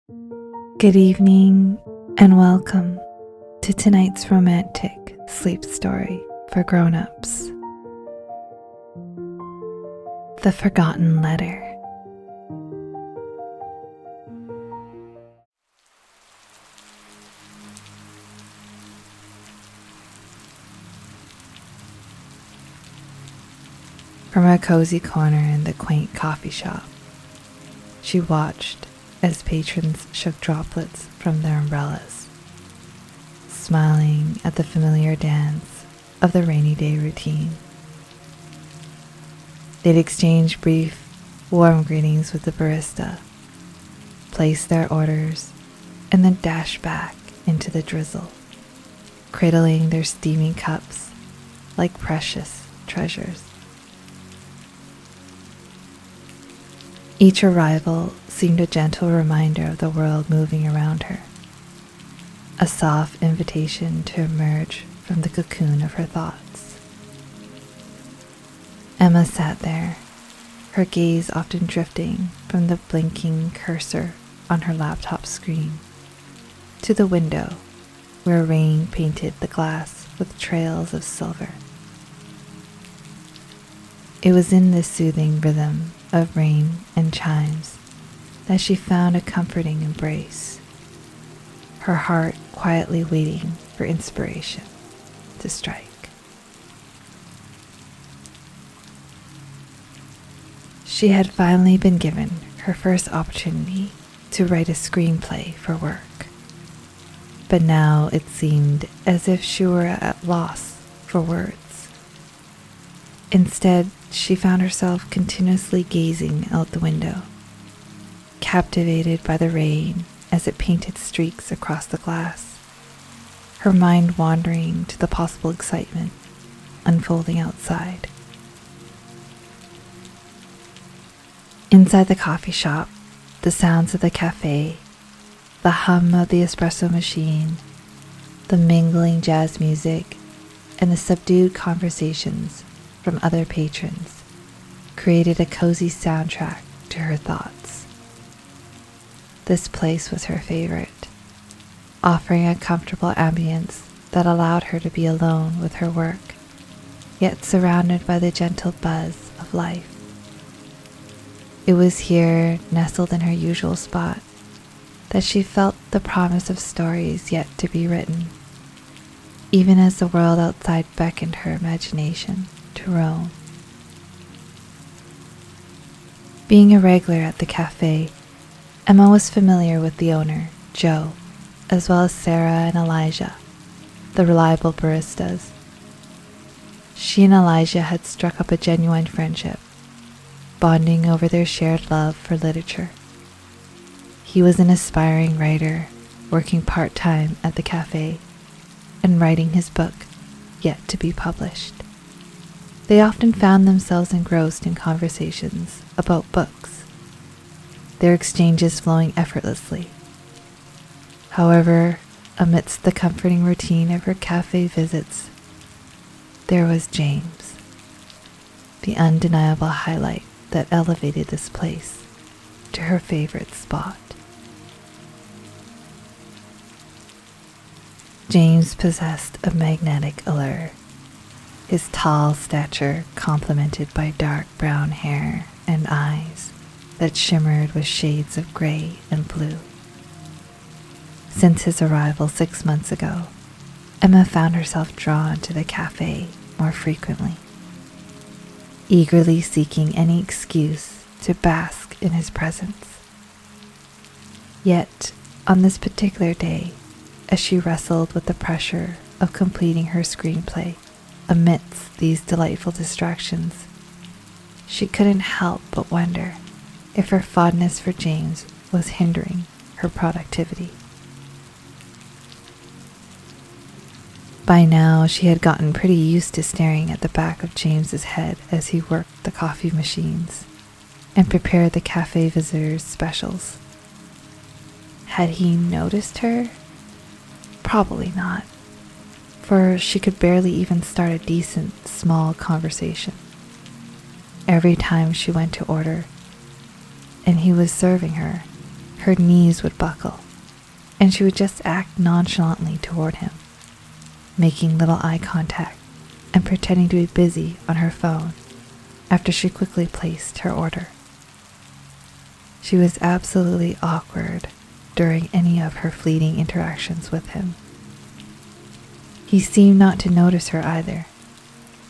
Good evening and welcome to tonight's romantic sleep story for grown-ups. The Forgotten Letter. From a cozy corner in the quaint coffee shop, she watched as patrons shook droplets from their umbrellas, smiling at the familiar dance of the rainy day routine. They'd exchange brief, warm greetings with the barista, place their orders, and then dash back into the drizzle, cradling their steaming cups like precious treasures. Each arrival seemed a gentle reminder of the world moving around her, a soft invitation to emerge from the cocoon of her thoughts. Emma sat there, her gaze often drifting from the blinking cursor on her laptop screen to the window where rain painted the glass with trails of silver. It was in this soothing rhythm of rain and chimes that she found a comforting embrace, her heart quietly waiting for inspiration to strike. She had finally been given her first opportunity to write a screenplay for work, but now it seemed as if she were at loss for words. Instead, she found herself continuously gazing out the window, captivated by the rain as it painted streaks across the glass, her mind wandering to the possible excitement unfolding outside. Inside the coffee shop, the sounds of the café, the hum of the espresso machine, the mingling jazz music, and the subdued conversations from other patrons created a cozy soundtrack to her thoughts. This place was her favorite, offering a comfortable ambience that allowed her to be alone with her work, yet surrounded by the gentle buzz of life. It was here, nestled in her usual spot, that she felt the promise of stories yet to be written, even as the world outside beckoned her imagination to roam. Being a regular at the cafe, Emma was familiar with the owner, Joe, as well as Sarah and Elijah, the reliable baristas. She and Elijah had struck up a genuine friendship, bonding over their shared love for literature. He was an aspiring writer, working part-time at the cafe, and writing his book, yet to be published. They often found themselves engrossed in conversations about books, their exchanges flowing effortlessly. However, amidst the comforting routine of her cafe visits, there was James, the undeniable highlight that elevated this place to her favorite spot. James possessed a magnetic allure, his tall stature complemented by dark brown hair and eyes that shimmered with shades of gray and blue. Since his arrival 6 months ago, Emma found herself drawn to the cafe more frequently, eagerly seeking any excuse to bask in his presence. Yet, on this particular day, as she wrestled with the pressure of completing her screenplay amidst these delightful distractions, she couldn't help but wonder if her fondness for James was hindering her productivity. By now, she had gotten pretty used to staring at the back of James's head as he worked the coffee machines and prepared the cafe visitors' specials. Had he noticed her? Probably not, for she could barely even start a decent, small conversation. Every time she went to order, and he was serving her, her knees would buckle, and she would just act nonchalantly toward him, making little eye contact and pretending to be busy on her phone after she quickly placed her order. She was absolutely awkward during any of her fleeting interactions with him. He seemed not to notice her either,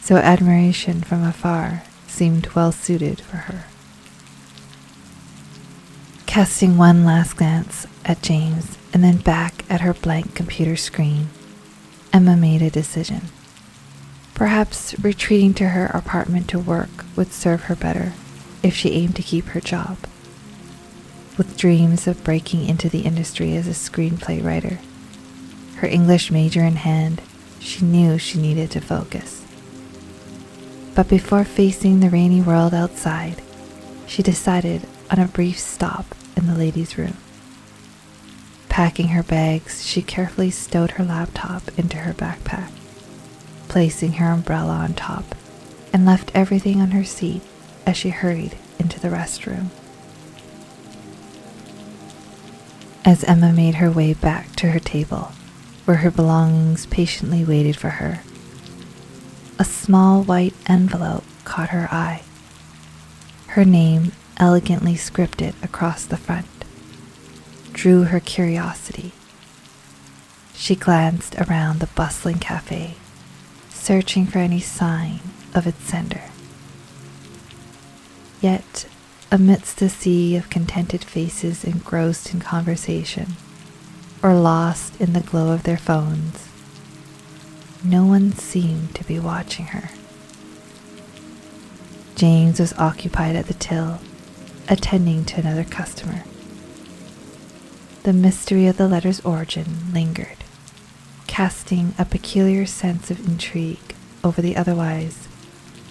so admiration from afar seemed well suited for her. Casting one last glance at James and then back at her blank computer screen, Emma made a decision. Perhaps retreating to her apartment to work would serve her better if she aimed to keep her job. With dreams of breaking into the industry as a screenplay writer, her English major in hand, she knew she needed to focus. But before facing the rainy world outside, she decided on a brief stop in the ladies' room. Packing her bags, she carefully stowed her laptop into her backpack, placing her umbrella on top, and left everything on her seat as she hurried into the restroom. As Emma made her way back to her table, where her belongings patiently waited for her, a small white envelope caught her eye. Her name, elegantly scripted across the front, drew her curiosity. She glanced around the bustling cafe, searching for any sign of its sender. Yet, amidst the sea of contented faces engrossed in conversation or lost in the glow of their phones, no one seemed to be watching her. James was occupied at the till, attending to another customer. The mystery of the letter's origin lingered, casting a peculiar sense of intrigue over the otherwise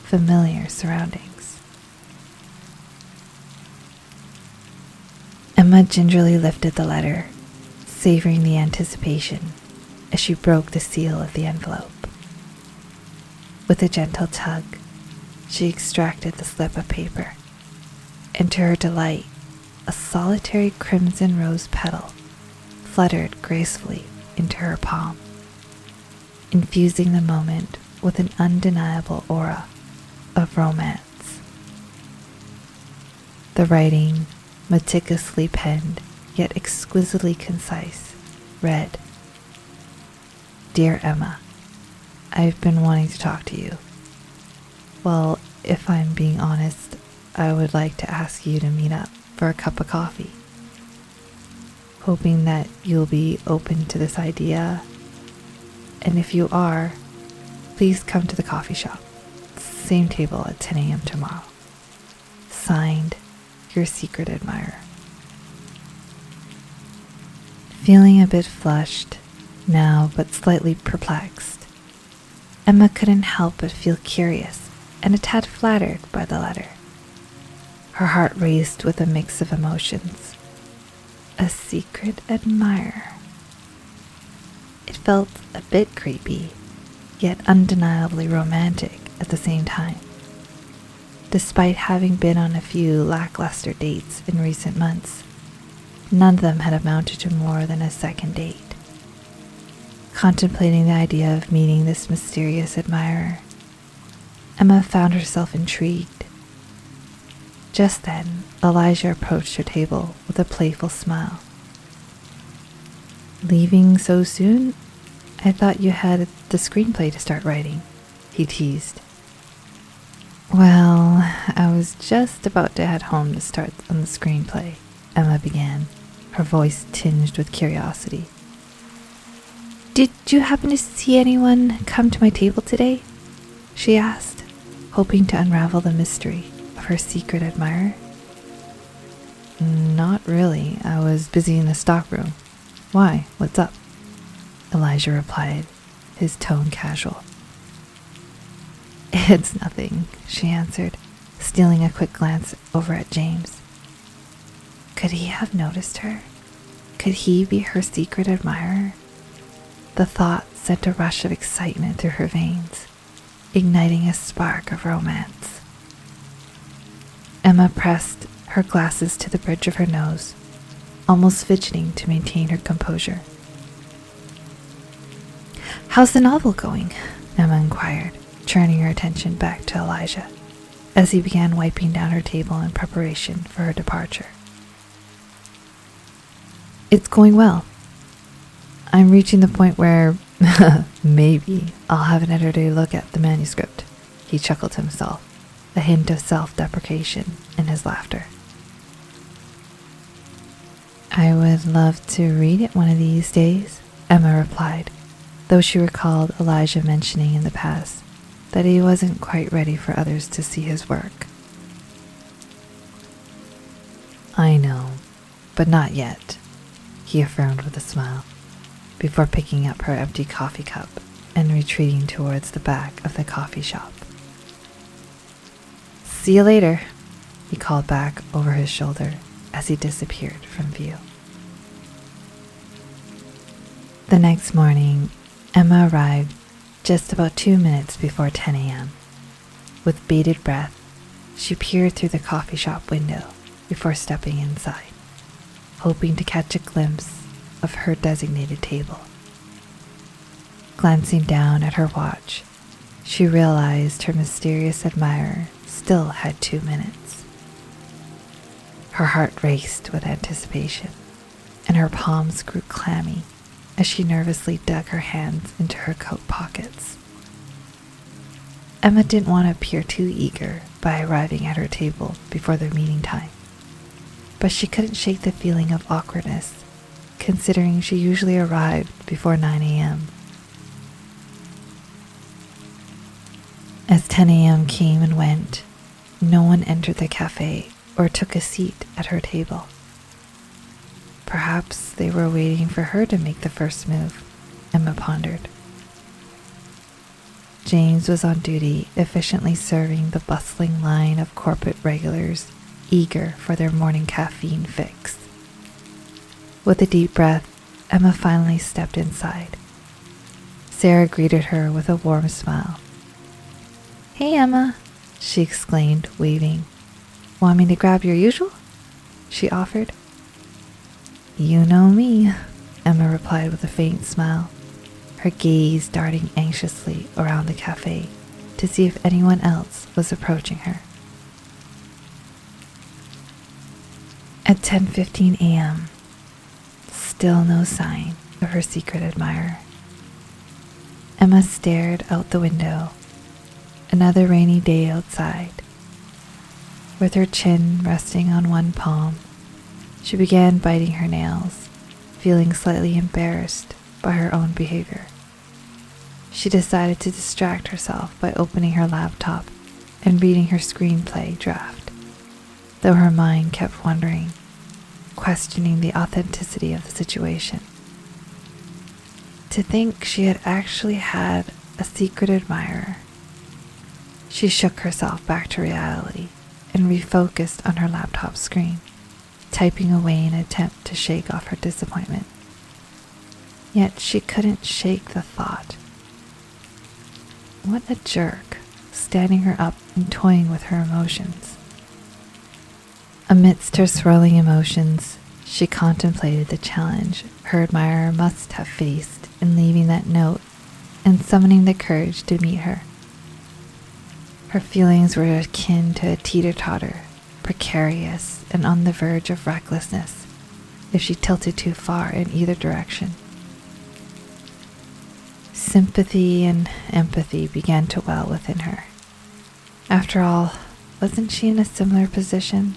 familiar surroundings. Emma gingerly lifted the letter, savoring the anticipation as she broke the seal of the envelope. With a gentle tug, she extracted the slip of paper, and to her delight, a solitary crimson rose petal fluttered gracefully into her palm, infusing the moment with an undeniable aura of romance. The writing, meticulously penned yet exquisitely concise, read, "Dear Emma, I've been wanting to talk to you. Well, if I'm being honest, I would like to ask you to meet up for a cup of coffee. Hoping that you'll be open to this idea, and if you are, please come to the coffee shop. Same table at 10 a.m. tomorrow. Signed, your secret admirer." Feeling a bit flushed, now but slightly perplexed, Emma couldn't help but feel curious and a tad flattered by the letter. Her heart raced with a mix of emotions. A secret admirer. It felt a bit creepy, yet undeniably romantic at the same time. Despite having been on a few lackluster dates in recent months, none of them had amounted to more than a second date. Contemplating the idea of meeting this mysterious admirer, Emma found herself intrigued. Just then, Elijah approached her table with a playful smile. "Leaving so soon? I thought you had the screenplay to start writing," he teased. "Well, I was just about to head home to start on the screenplay," Emma began, her voice tinged with curiosity. "Did you happen to see anyone come to my table today?" she asked, hoping to unravel the mystery of her secret admirer. "Not really. I was busy in the stockroom. Why? What's up?" Elijah replied, his tone casual. "It's nothing," she answered, stealing a quick glance over at James. Could he have noticed her? Could he be her secret admirer? The thought sent a rush of excitement through her veins, igniting a spark of romance. Emma pressed her glasses to the bridge of her nose, almost fidgeting to maintain her composure. "How's the novel going?" Emma inquired, turning her attention back to Elijah, as he began wiping down her table in preparation for her departure. "It's going well. I'm reaching the point where maybe I'll have an editor look at the manuscript." He chuckled to himself, a hint of self-deprecation in his laughter. "I would love to read it one of these days," Emma replied, though she recalled Elijah mentioning in the past that he wasn't quite ready for others to see his work. "I know, but not yet," he affirmed with a smile, before picking up her empty coffee cup and retreating towards the back of the coffee shop. "See you later," he called back over his shoulder as he disappeared from view. The next morning, Emma arrived just about 2 minutes before 10 a.m. With bated breath, she peered through the coffee shop window before stepping inside, hoping to catch a glimpse of her designated table. Glancing down at her watch, she realized her mysterious admirer still had 2 minutes. Her heart raced with anticipation, and her palms grew clammy as she nervously dug her hands into her coat pockets. Emma didn't want to appear too eager by arriving at her table before their meeting time, but she couldn't shake the feeling of awkwardness, considering she usually arrived before 9 a.m. As 10 a.m. came and went, no one entered the cafe or took a seat at her table. Perhaps they were waiting for her to make the first move, Emma pondered. James was on duty, efficiently serving the bustling line of corporate regulars eager for their morning caffeine fix. With a deep breath, Emma finally stepped inside. Sarah greeted her with a warm smile. "Hey, Emma," she exclaimed, waving. "Want me to grab your usual?" she offered. "You know me," Emma replied with a faint smile, her gaze darting anxiously around the cafe to see if anyone else was approaching her. At 10:15 a.m., still no sign of her secret admirer. Emma stared out the window. Another rainy day outside. With her chin resting on one palm, she began biting her nails, feeling slightly embarrassed by her own behavior. She decided to distract herself by opening her laptop and reading her screenplay draft, though her mind kept wondering, questioning the authenticity of the situation. To think she had actually had a secret admirer. She shook herself back to reality and refocused on her laptop screen, typing away in an attempt to shake off her disappointment. Yet she couldn't shake the thought. What a jerk, standing her up and toying with her emotions. Amidst her swirling emotions, she contemplated the challenge her admirer must have faced in leaving that note and summoning the courage to meet her. Her feelings were akin to a teeter-totter, precarious and on the verge of recklessness if she tilted too far in either direction. Sympathy and empathy began to well within her. After all, wasn't she in a similar position?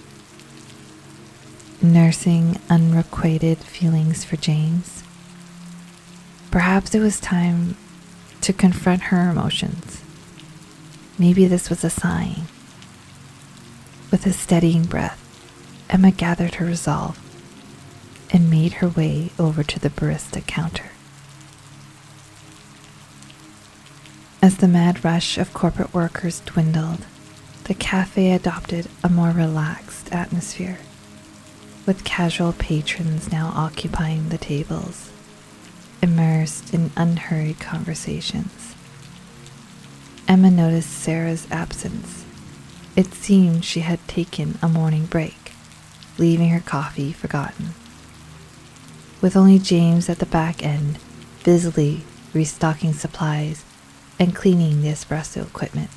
Nursing unrequited feelings for James. Perhaps it was time to confront her emotions. Maybe this was a sign. With a steadying breath, Emma gathered her resolve and made her way over to the barista counter. As the mad rush of corporate workers dwindled, the cafe adopted a more relaxed atmosphere, with casual patrons now occupying the tables, immersed in unhurried conversations. Emma noticed Sarah's absence. It seemed she had taken a morning break, leaving her coffee forgotten. with only James at the back end, busily restocking supplies and cleaning the espresso equipment.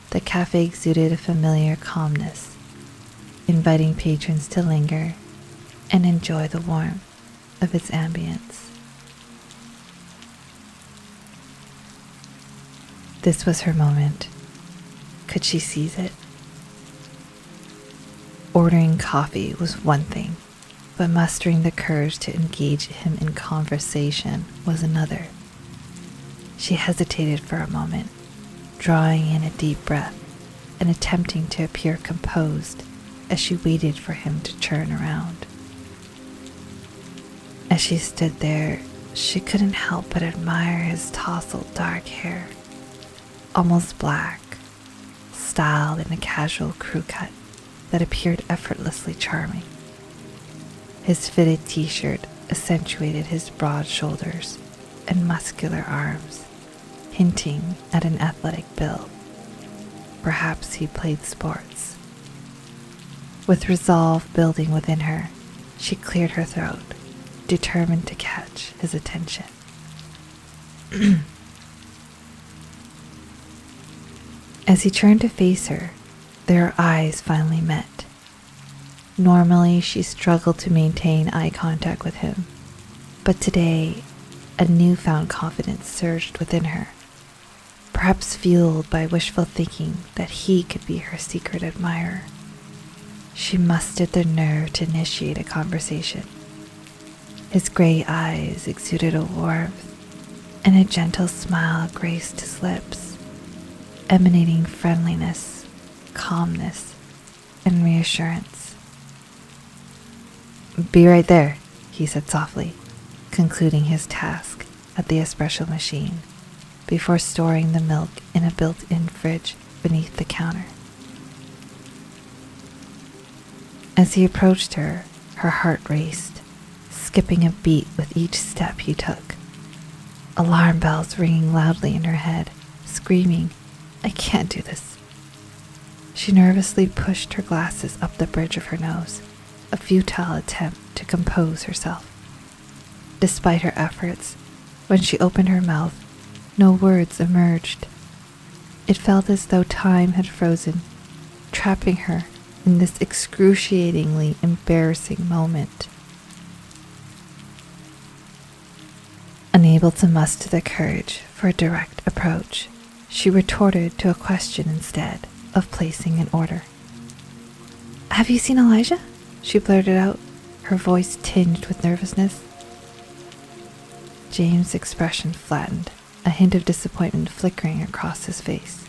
The cafe exuded a familiar calmness, inviting patrons to linger and enjoy the warmth of its ambience. This was her moment. Could she seize it? Ordering coffee was one thing, but mustering the courage to engage him in conversation was another. She hesitated for a moment, drawing in a deep breath and attempting to appear composed as she waited for him to turn around. As she stood there, she couldn't help but admire his tousled dark hair, almost black, styled in a casual crew cut that appeared effortlessly charming. His fitted t-shirt accentuated his broad shoulders and muscular arms, hinting at an athletic build. Perhaps he played sports. With resolve building within her, she cleared her throat, determined to catch his attention. As he turned to face her, their eyes finally met. Normally, she struggled to maintain eye contact with him, but today, a newfound confidence surged within her, perhaps fueled by wishful thinking that he could be her secret admirer. She mustered the nerve to initiate a conversation. His gray eyes exuded a warmth, and a gentle smile graced his lips, emanating friendliness, calmness, and reassurance. "Be right there," he said softly, concluding his task at the espresso machine before storing the milk in a built-in fridge beneath the counter. As he approached her, her heart raced, skipping a beat with each step he took. Alarm bells ringing loudly in her head, screaming, "I can't do this." She nervously pushed her glasses up the bridge of her nose, a futile attempt to compose herself. Despite her efforts, when she opened her mouth, no words emerged. It felt as though time had frozen, trapping her in this excruciatingly embarrassing moment. Unable to muster the courage for a direct approach, she retorted to a question instead of placing an order. "Have you seen Elijah?" she blurted out, her voice tinged with nervousness. James' expression flattened, a hint of disappointment flickering across his face.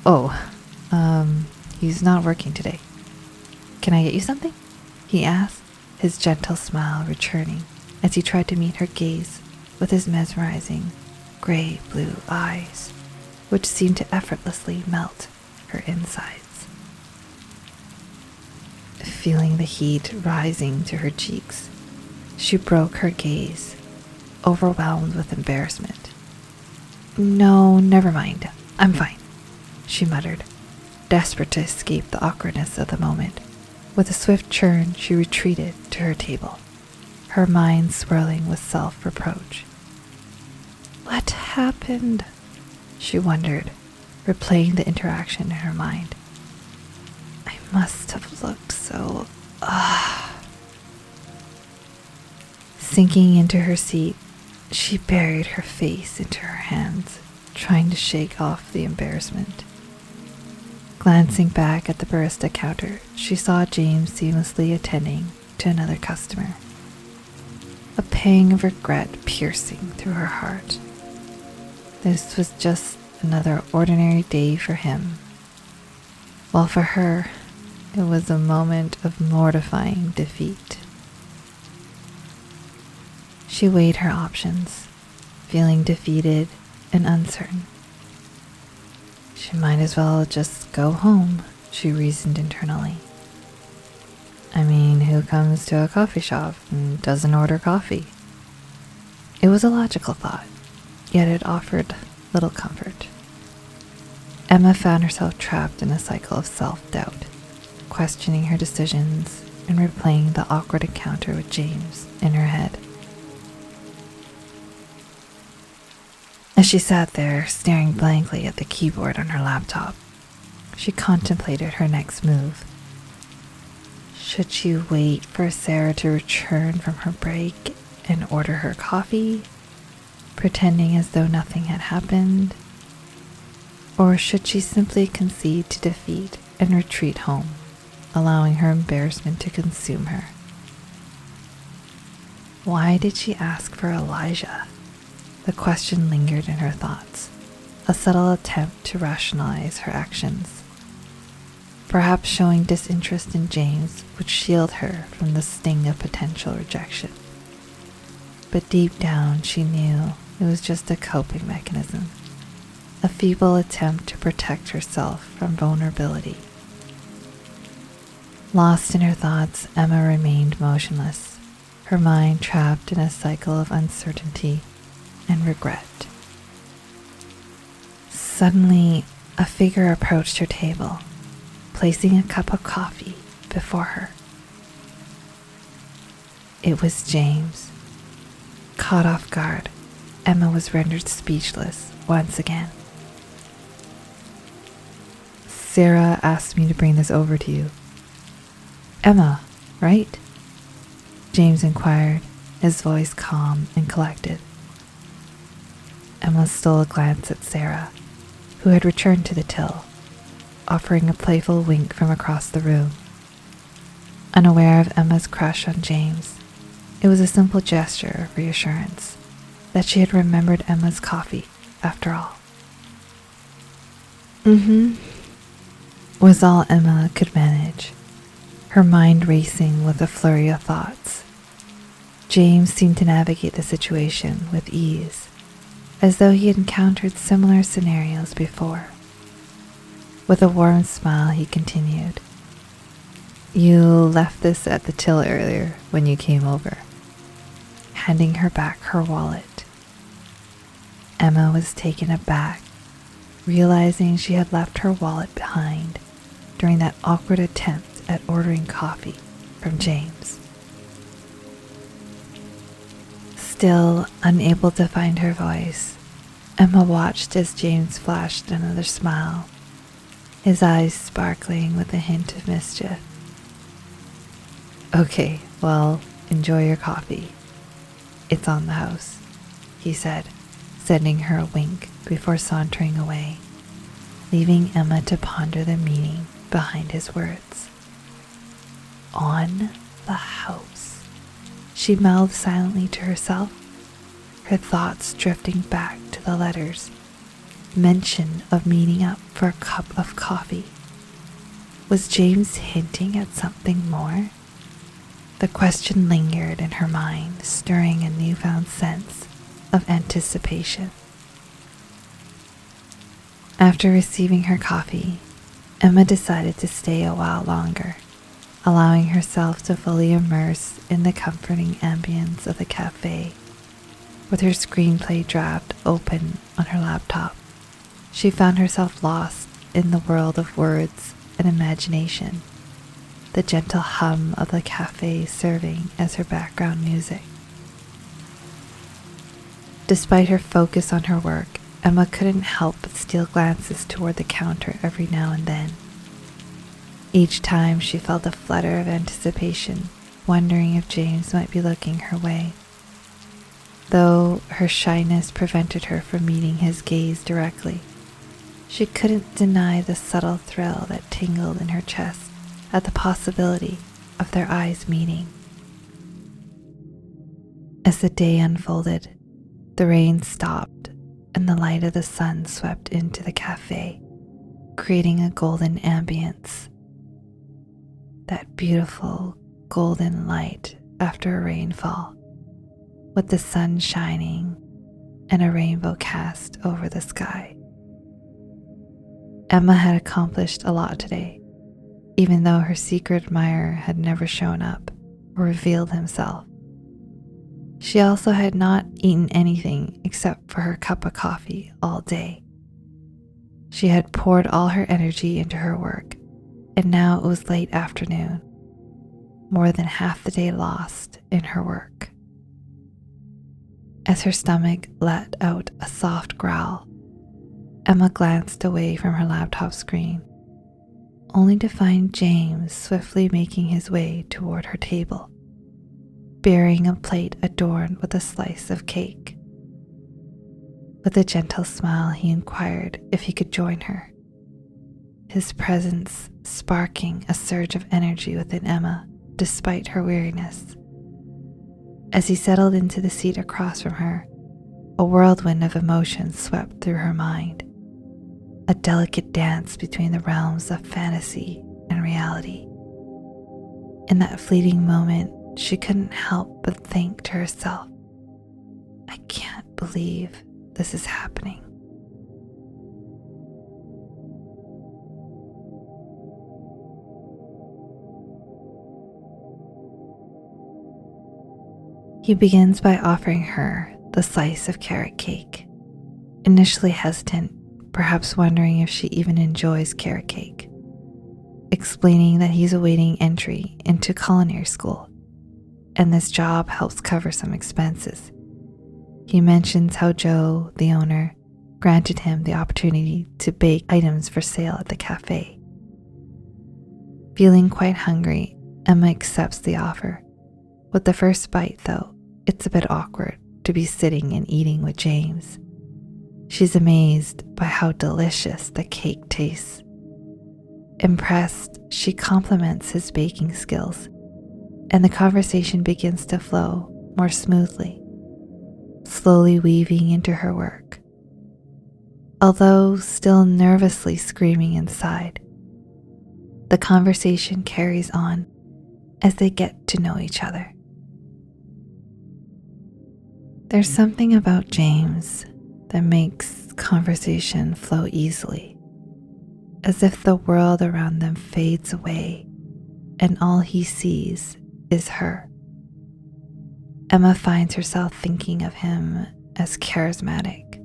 "Oh, he's not working today. Can I get you something?" he asked, his gentle smile returning as he tried to meet her gaze with his mesmerizing, gray-blue eyes, which seemed to effortlessly melt her insides. Feeling the heat rising to her cheeks, she broke her gaze, overwhelmed with embarrassment. "No, never mind. I'm fine," she muttered, desperate to escape the awkwardness of the moment. With a swift turn, she retreated to her table, her mind swirling with self-reproach. What happened? She wondered, replaying the interaction in her mind. I must have looked so... Sinking into her seat, she buried her face into her hands, trying to shake off the embarrassment. Glancing back at the barista counter, she saw James seamlessly attending to another customer. A pang of regret piercing through her heart. This was just another ordinary day for him, while for her, it was a moment of mortifying defeat. She weighed her options, feeling defeated and uncertain. She might as well just go home, she reasoned internally. I mean, who comes to a coffee shop and doesn't order coffee? It was a logical thought, yet it offered little comfort. Emma found herself trapped in a cycle of self-doubt, questioning her decisions and replaying the awkward encounter with James in her head. As she sat there, staring blankly at the keyboard on her laptop, she contemplated her next move. Should she wait for Sarah to return from her break and order her coffee, pretending as though nothing had happened? Or should she simply concede to defeat and retreat home, allowing her embarrassment to consume her? Why did she ask for Elijah? The question lingered in her thoughts, a subtle attempt to rationalize her actions. Perhaps showing disinterest in James would shield her from the sting of potential rejection. But deep down, she knew it was just a coping mechanism, a feeble attempt to protect herself from vulnerability. Lost in her thoughts, Emma remained motionless, her mind trapped in a cycle of uncertainty and regret. Suddenly, a figure approached her table, placing a cup of coffee before her. It was James. Caught off guard, Emma was rendered speechless once again. Sarah asked me to bring this over to you. Emma, right? James inquired, his voice calm and collected. Emma stole a glance at Sarah, who had returned to the till, offering a playful wink from across the room. Unaware of Emma's crush on James, it was a simple gesture of reassurance that she had remembered Emma's coffee after all. Was all Emma could manage, her mind racing with a flurry of thoughts. James seemed to navigate the situation with ease, as though he had encountered similar scenarios before. With a warm smile, he continued, "You left this at the till earlier when you came over," handing her back her wallet. Emma was taken aback, realizing she had left her wallet behind during that awkward attempt at ordering coffee from James. Still unable to find her voice, Emma watched as James flashed another smile, his eyes sparkling with a hint of mischief. "Okay, well, enjoy your coffee. It's on the house," he said, sending her a wink before sauntering away, leaving Emma to ponder the meaning behind his words. On the house, she mouthed silently to herself, her thoughts drifting back to the letters, mention of meeting up for a cup of coffee. Was James hinting at something more? The question lingered in her mind, stirring a newfound sense of anticipation. After receiving her coffee, Emma decided to stay a while longer, allowing herself to fully immerse in the comforting ambience of the café. With her screenplay draft open on her laptop, she found herself lost in the world of words and imagination, the gentle hum of the café serving as her background music. Despite her focus on her work, Emma couldn't help but steal glances toward the counter every now and then. Each time she felt a flutter of anticipation, wondering if James might be looking her way. Though her shyness prevented her from meeting his gaze directly, she couldn't deny the subtle thrill that tingled in her chest at the possibility of their eyes meeting. As the day unfolded, the rain stopped and the light of the sun swept into the cafe, creating a golden ambience. That beautiful golden light after a rainfall, with the sun shining and a rainbow cast over the sky. Emma had accomplished a lot today, even though her secret admirer had never shown up or revealed himself. She also had not eaten anything except for her cup of coffee all day. She had poured all her energy into her work, and now it was late afternoon. more than half the day lost in her work. As her stomach let out a soft growl, Emma glanced away from her laptop screen, only to find James swiftly making his way toward her table, bearing a plate adorned with a slice of cake. With a gentle smile, he inquired if he could join her, his presence sparking a surge of energy within Emma despite her weariness. As he settled into the seat across from her, a whirlwind of emotions swept through her mind, a delicate dance between the realms of fantasy and reality. In that fleeting moment, she couldn't help but think to herself, I can't believe this is happening. He begins by offering her the slice of carrot cake, initially hesitant, perhaps wondering if she even enjoys carrot cake, explaining that he's awaiting entry into culinary school, and this job helps cover some expenses. He mentions how Joe, the owner, granted him the opportunity to bake items for sale at the café. Feeling quite hungry, Emma accepts the offer. With the first bite, though, it's a bit awkward to be sitting and eating with James. She's amazed by how delicious the cake tastes. Impressed, she compliments his baking skills, and the conversation begins to flow more smoothly, slowly weaving into her work. Although still nervously screaming inside, the conversation carries on as they get to know each other. There's something about James that makes conversation flow easily, as if the world around them fades away and all he sees is her. Emma finds herself thinking of him as charismatic.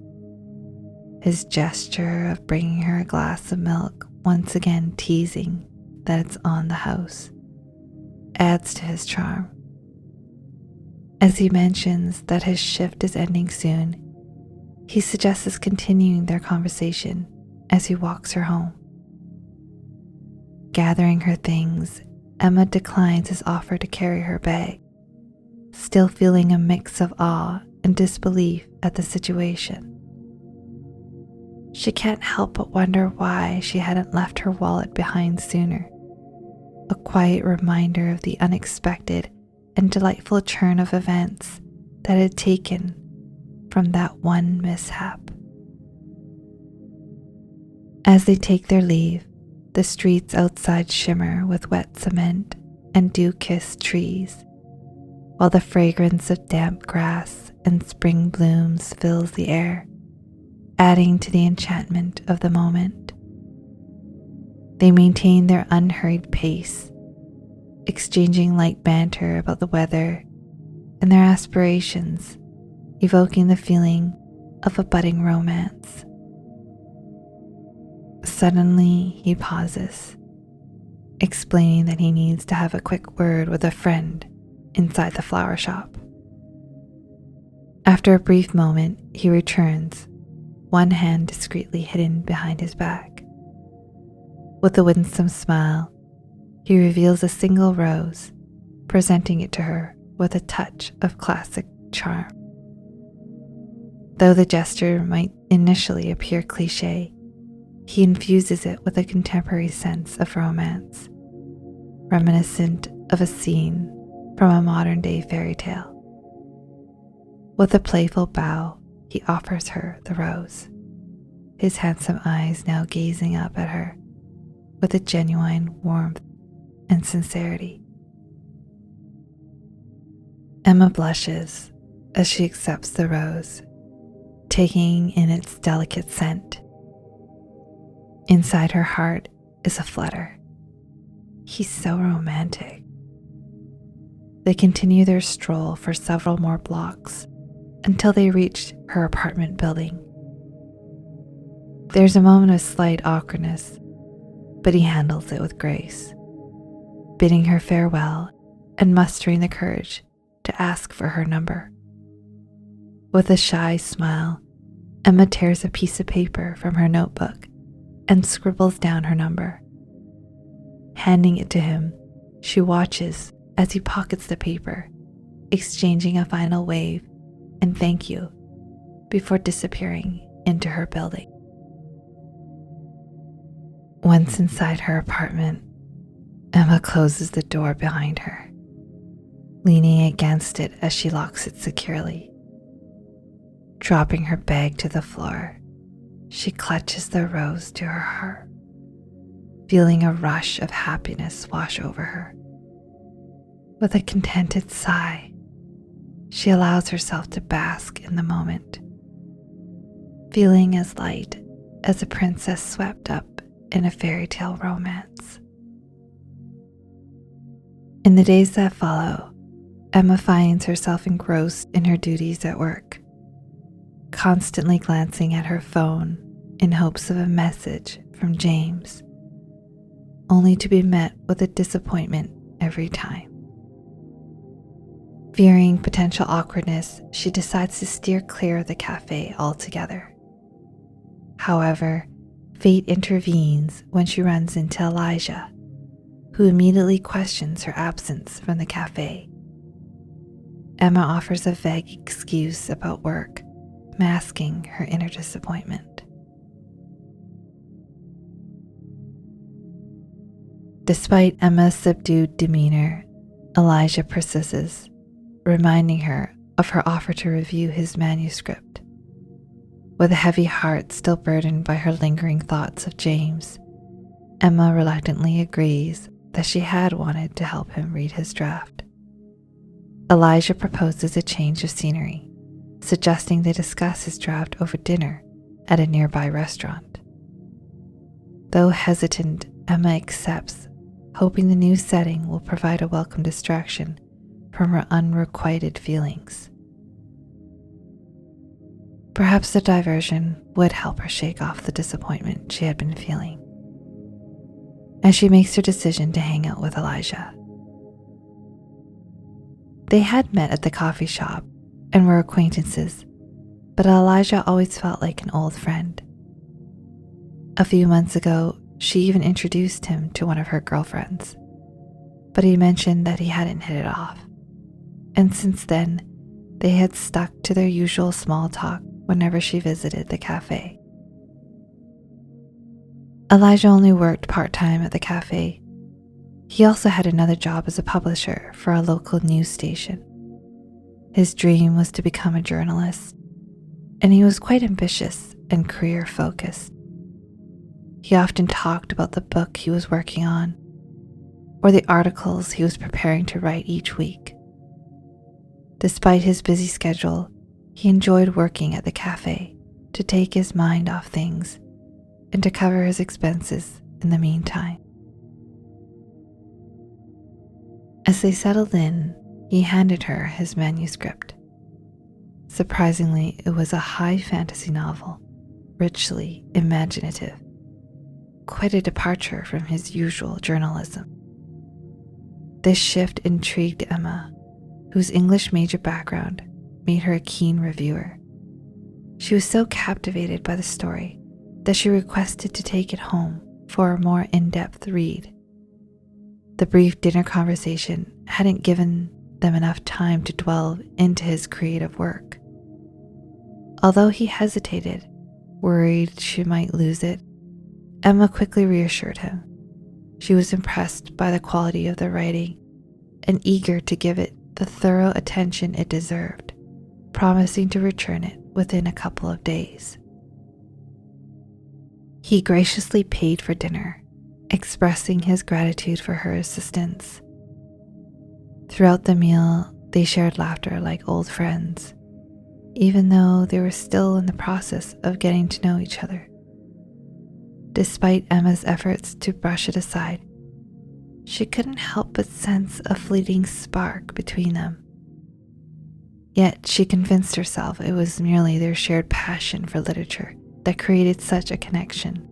His gesture of bringing her a glass of milk, once again teasing that it's on the house, adds to his charm. As he mentions that his shift is ending soon, he suggests continuing their conversation as he walks her home. Gathering her things, Emma declines his offer to carry her bag, still feeling a mix of awe and disbelief at the situation. She can't help but wonder why she hadn't left her wallet behind sooner, a quiet reminder of the unexpected and delightful turn of events that had taken from that one mishap. As they take their leave, the streets outside shimmer with wet cement and dew-kissed trees, while the fragrance of damp grass and spring blooms fills the air, adding to the enchantment of the moment. They maintain their unhurried pace, exchanging light banter about the weather and their aspirations, evoking the feeling of a budding romance. Suddenly, he pauses, explaining that he needs to have a quick word with a friend inside the flower shop. After a brief moment, he returns, one hand discreetly hidden behind his back. With a winsome smile, he reveals a single rose, presenting it to her with a touch of classic charm. Though the gesture might initially appear cliché, he infuses it with a contemporary sense of romance, reminiscent of a scene from a modern-day fairy tale. With a playful bow, he offers her the rose, his handsome eyes now gazing up at her with a genuine warmth and sincerity. Emma blushes as she accepts the rose, taking in its delicate scent. Inside her heart is a flutter. He's so romantic. They continue their stroll for several more blocks until they reach her apartment building. There's a moment of slight awkwardness, but he handles it with grace, bidding her farewell and mustering the courage to ask for her number. With a shy smile, Emma tears a piece of paper from her notebook and scribbles down her number. Handing it to him, she watches as he pockets the paper, exchanging a final wave and thank you before disappearing into her building. Once inside her apartment, Emma closes the door behind her, leaning against it as she locks it securely. Dropping her bag to the floor, she clutches the rose to her heart, feeling a rush of happiness wash over her. With a contented sigh, she allows herself to bask in the moment, feeling as light as a princess swept up in a fairy tale romance. In the days that follow, Emma finds herself engrossed in her duties at work, constantly glancing at her phone in hopes of a message from James, only to be met with a disappointment every time. Fearing potential awkwardness, she decides to steer clear of the cafe altogether. However, fate intervenes when she runs into Elijah, who immediately questions her absence from the cafe. Emma offers a vague excuse about work, masking her inner disappointment. Despite Emma's subdued demeanor, Elijah persists, reminding her of her offer to review his manuscript. With a heavy heart still burdened by her lingering thoughts of James, Emma reluctantly agrees that she had wanted to help him read his draft. Elijah proposes a change of scenery, suggesting they discuss his draft over dinner at a nearby restaurant. Though hesitant, Emma accepts, hoping the new setting will provide a welcome distraction from her unrequited feelings. Perhaps the diversion would help her shake off the disappointment she had been feeling, as she makes her decision to hang out with Elijah. They had met at the coffee shop and were acquaintances, but Elijah always felt like an old friend. A few months ago, she even introduced him to one of her girlfriends, but he mentioned that he hadn't hit it off, and since then, they had stuck to their usual small talk whenever she visited the cafe. Elijah only worked part-time at the cafe. He also had another job as a publisher for a local news station. His dream was to become a journalist, and he was quite ambitious and career-focused. He often talked about the book he was working on, or the articles he was preparing to write each week. Despite his busy schedule, he enjoyed working at the cafe to take his mind off things and to cover his expenses in the meantime. As they settled in, he handed her his manuscript. Surprisingly, it was a high fantasy novel, richly imaginative, quite a departure from his usual journalism. This shift intrigued Emma, whose English major background made her a keen reviewer. She was so captivated by the story that she requested to take it home for a more in-depth read. The brief dinner conversation hadn't given them enough time to delve into his creative work. Although he hesitated, worried she might lose it, Emma quickly reassured him. She was impressed by the quality of the writing and eager to give it the thorough attention it deserved, promising to return it within a couple of days. He graciously paid for dinner, expressing his gratitude for her assistance. Throughout the meal, they shared laughter like old friends, even though they were still in the process of getting to know each other. Despite Emma's efforts to brush it aside, she couldn't help but sense a fleeting spark between them. Yet she convinced herself it was merely their shared passion for literature that created such a connection.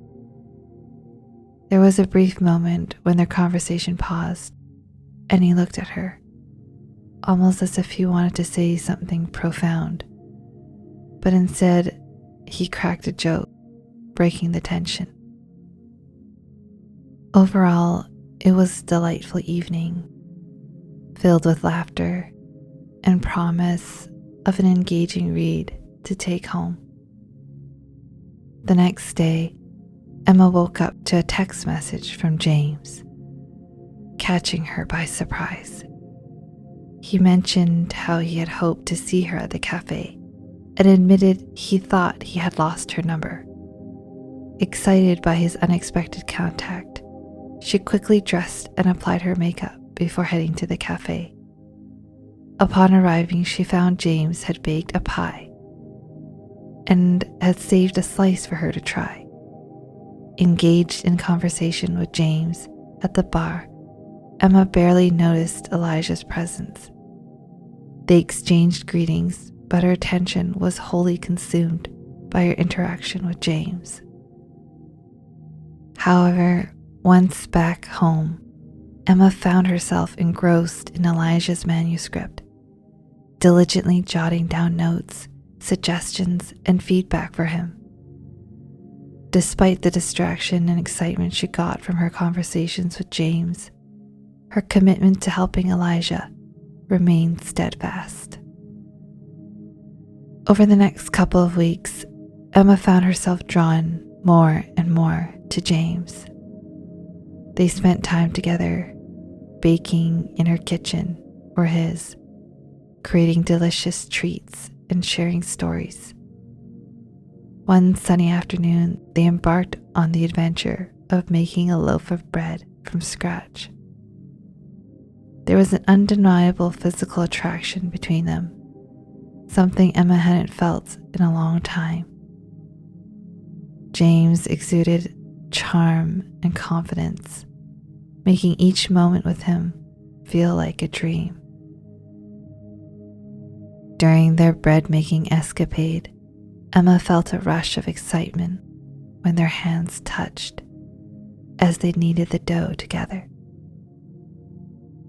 There was a brief moment when their conversation paused, and he looked at her, almost as if he wanted to say something profound, but instead he cracked a joke, breaking the tension. Overall, it was a delightful evening, filled with laughter and promise of an engaging read to take home. The next day, Emma woke up to a text message from James, catching her by surprise. He mentioned how he had hoped to see her at the cafe and admitted he thought he had lost her number. Excited by his unexpected contact, she quickly dressed and applied her makeup before heading to the cafe. Upon arriving, she found James had baked a pie and had saved a slice for her to try. Engaged in conversation with James at the bar, Emma barely noticed Elijah's presence. They exchanged greetings, but her attention was wholly consumed by her interaction with James. However, once back home, Emma found herself engrossed in Elijah's manuscript, diligently jotting down notes, suggestions, and feedback for him. Despite the distraction and excitement she got from her conversations with James, her commitment to helping Elijah remained steadfast. Over the next couple of weeks, Emma found herself drawn more and more to James. They spent time together, baking in her kitchen or his, creating delicious treats and sharing stories. One sunny afternoon, they embarked on the adventure of making a loaf of bread from scratch. There was an undeniable physical attraction between them, something Emma hadn't felt in a long time. James exuded charm and confidence, making each moment with him feel like a dream. During their bread-making escapade, Emma felt a rush of excitement when their hands touched as they kneaded the dough together.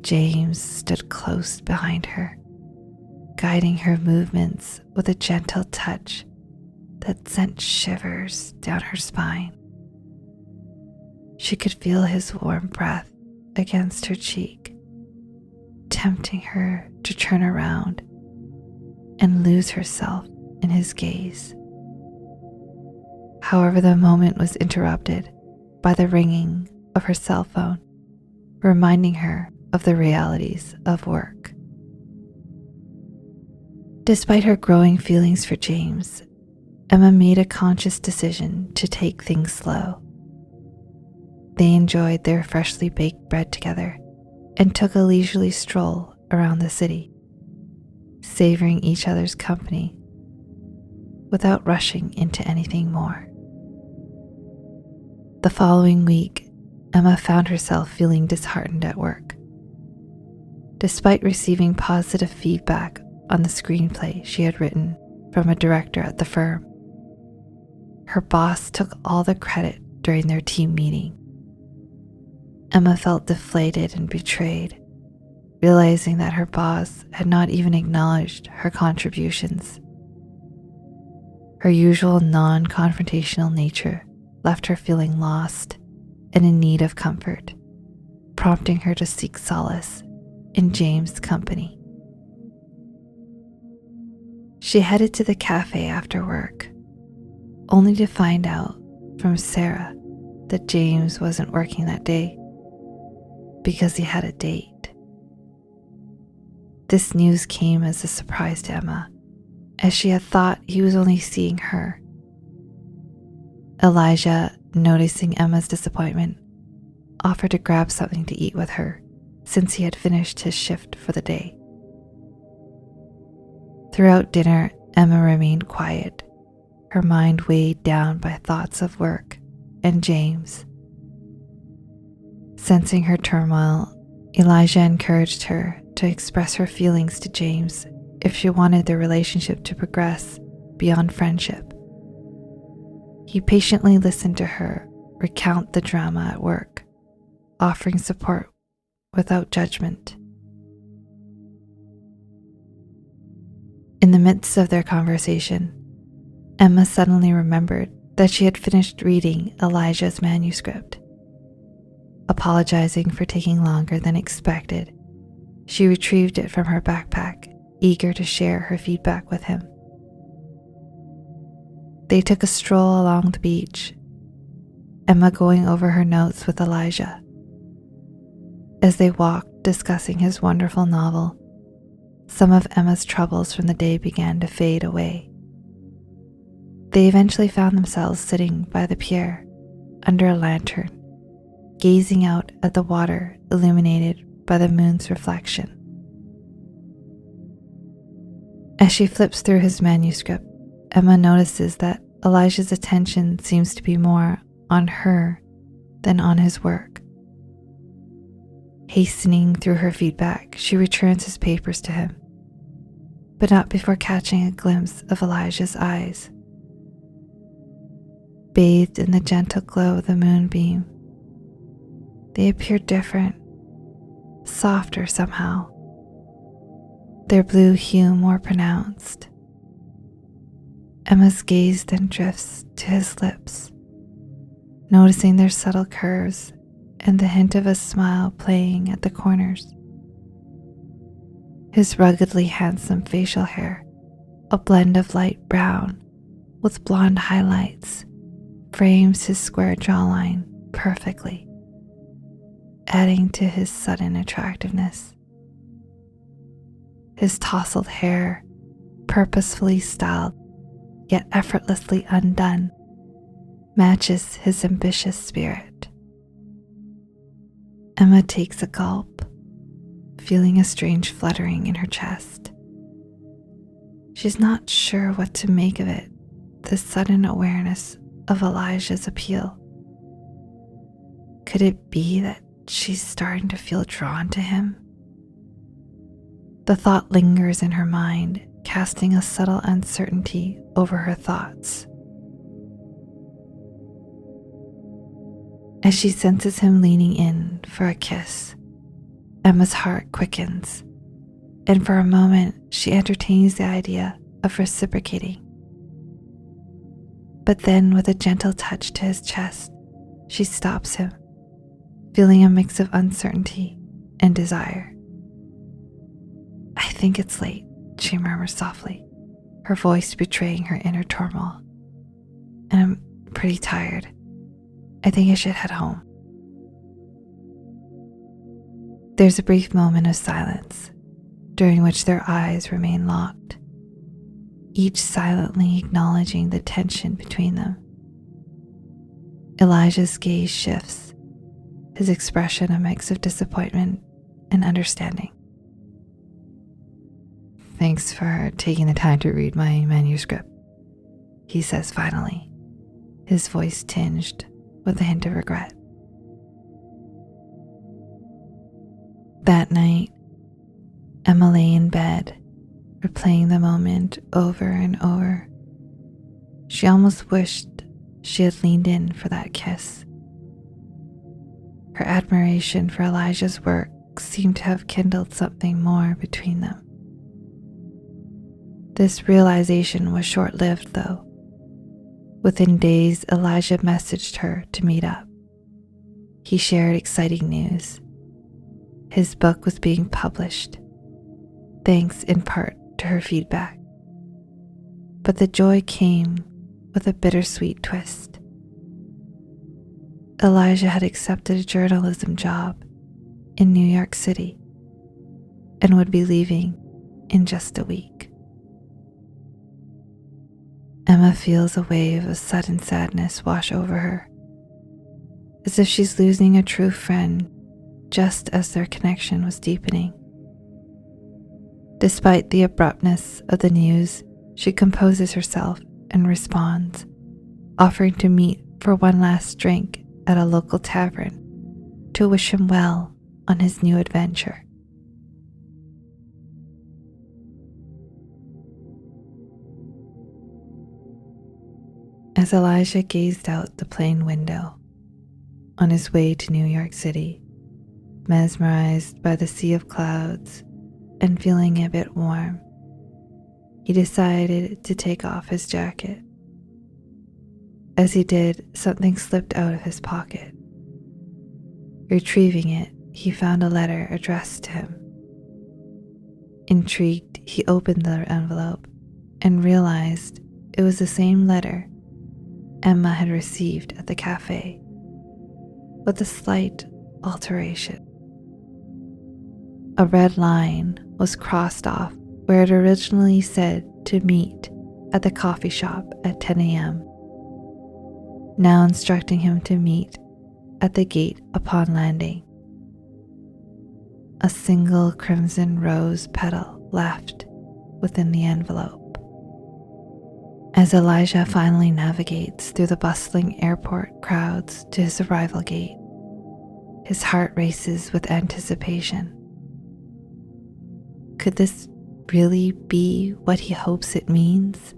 James stood close behind her, guiding her movements with a gentle touch that sent shivers down her spine. She could feel his warm breath against her cheek, tempting her to turn around and lose herself in his gaze. However, the moment was interrupted by the ringing of her cell phone, reminding her of the realities of work. Despite her growing feelings for James, Emma made a conscious decision to take things slow. They enjoyed their freshly baked bread together and took a leisurely stroll around the city, savoring each other's company without rushing into anything more. The following week, Emma found herself feeling disheartened at work. Despite receiving positive feedback on the screenplay she had written from a director at the firm, her boss took all the credit during their team meeting. Emma felt deflated and betrayed, realizing that her boss had not even acknowledged her contributions. Her usual non-confrontational nature left her feeling lost and in need of comfort, prompting her to seek solace in James' company. She headed to the cafe after work, only to find out from Sarah that James wasn't working that day because he had a date. This news came as a surprise to Emma, as she had thought he was only seeing her. Elijah, noticing Emma's disappointment, offered to grab something to eat with her since he had finished his shift for the day. Throughout dinner, Emma remained quiet, her mind weighed down by thoughts of work and James. Sensing her turmoil, Elijah encouraged her to express her feelings to James if she wanted their relationship to progress beyond friendship. He patiently listened to her recount the drama at work, offering support without judgment. In the midst of their conversation, Emma suddenly remembered that she had finished reading Elijah's manuscript. Apologizing for taking longer than expected, she retrieved it from her backpack, eager to share her feedback with him. They took a stroll along the beach, Emma going over her notes with Elijah. As they walked, discussing his wonderful novel, some of Emma's troubles from the day began to fade away. They eventually found themselves sitting by the pier, under a lantern, gazing out at the water illuminated by the moon's reflection. As she flips through his manuscript, Emma notices that Elijah's attention seems to be more on her than on his work. Hastening through her feedback, she returns his papers to him, but not before catching a glimpse of Elijah's eyes. Bathed in the gentle glow of the moonbeam, they appear different, softer somehow, their blue hue more pronounced. Emma's gaze then drifts to his lips, noticing their subtle curves and the hint of a smile playing at the corners. His ruggedly handsome facial hair, a blend of light brown with blonde highlights, frames his square jawline perfectly, adding to his sudden attractiveness. His tousled hair, purposefully styled yet effortlessly undone, matches his ambitious spirit. Emma takes a gulp, feeling a strange fluttering in her chest. She's not sure what to make of it, this sudden awareness of Elijah's appeal. Could it be that she's starting to feel drawn to him? The thought lingers in her mind, casting a subtle uncertainty over her thoughts. As she senses him leaning in for a kiss, Emma's heart quickens, and for a moment she entertains the idea of reciprocating. But then, with a gentle touch to his chest, she stops him, feeling a mix of uncertainty and desire. "I think it's late," she murmurs softly, her voice betraying her inner turmoil. "And I'm pretty tired. I think I should head home." There's a brief moment of silence, during which their eyes remain locked, each silently acknowledging the tension between them. Elijah's gaze shifts, his expression a mix of disappointment and understanding. "Thanks for taking the time to read my manuscript," he says finally, his voice tinged with a hint of regret. That night, Emma lay in bed, replaying the moment over and over. She almost wished she had leaned in for that kiss. Her admiration for Elijah's work seemed to have kindled something more between them. This realization was short-lived, though. Within days, Elijah messaged her to meet up. He shared exciting news. His book was being published, thanks in part to her feedback. But the joy came with a bittersweet twist. Elijah had accepted a journalism job in New York City and would be leaving in just a week. Emma feels a wave of sudden sadness wash over her, as if she's losing a true friend just as their connection was deepening. Despite the abruptness of the news, she composes herself and responds, offering to meet for one last drink at a local tavern to wish him well on his new adventure. As Elijah gazed out the plane window on his way to New York City, mesmerized by the sea of clouds and feeling a bit warm, he decided to take off his jacket. As he did, something slipped out of his pocket. Retrieving it, he found a letter addressed to him. Intrigued, he opened the envelope and realized it was the same letter Emma had received at the café, with a slight alteration. A red line was crossed off where it originally said to meet at the coffee shop at 10 a.m., now instructing him to meet at the gate upon landing. A single crimson rose petal left within the envelope. As Elijah finally navigates through the bustling airport crowds to his arrival gate, his heart races with anticipation. Could this really be what he hopes it means?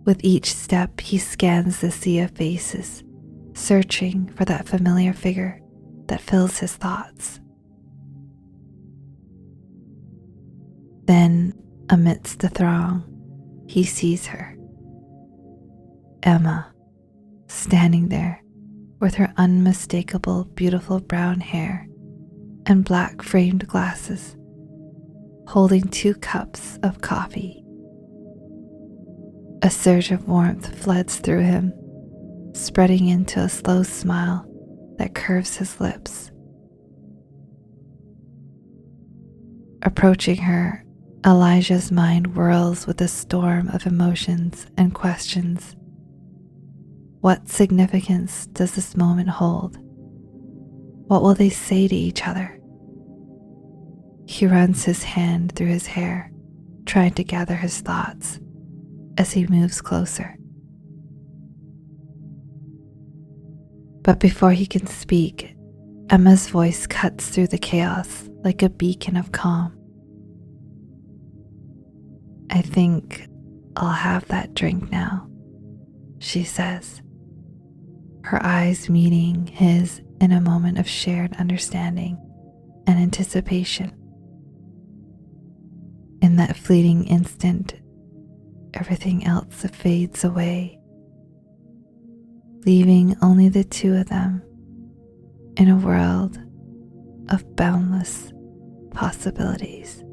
With each step, he scans the sea of faces, searching for that familiar figure that fills his thoughts. Then, amidst the throng, he sees her. Emma, standing there with her unmistakable beautiful brown hair and black framed glasses, holding 2 cups of coffee. A surge of warmth floods through him, spreading into a slow smile that curves his lips. Approaching her, Elijah's mind whirls with a storm of emotions and questions. What significance does this moment hold? What will they say to each other? He runs his hand through his hair, trying to gather his thoughts as he moves closer. But before he can speak, Emma's voice cuts through the chaos like a beacon of calm. I think I'll have that drink now, she says, her eyes meeting his in a moment of shared understanding and anticipation. In that fleeting instant, everything else fades away, leaving only the two of them in a world of boundless possibilities.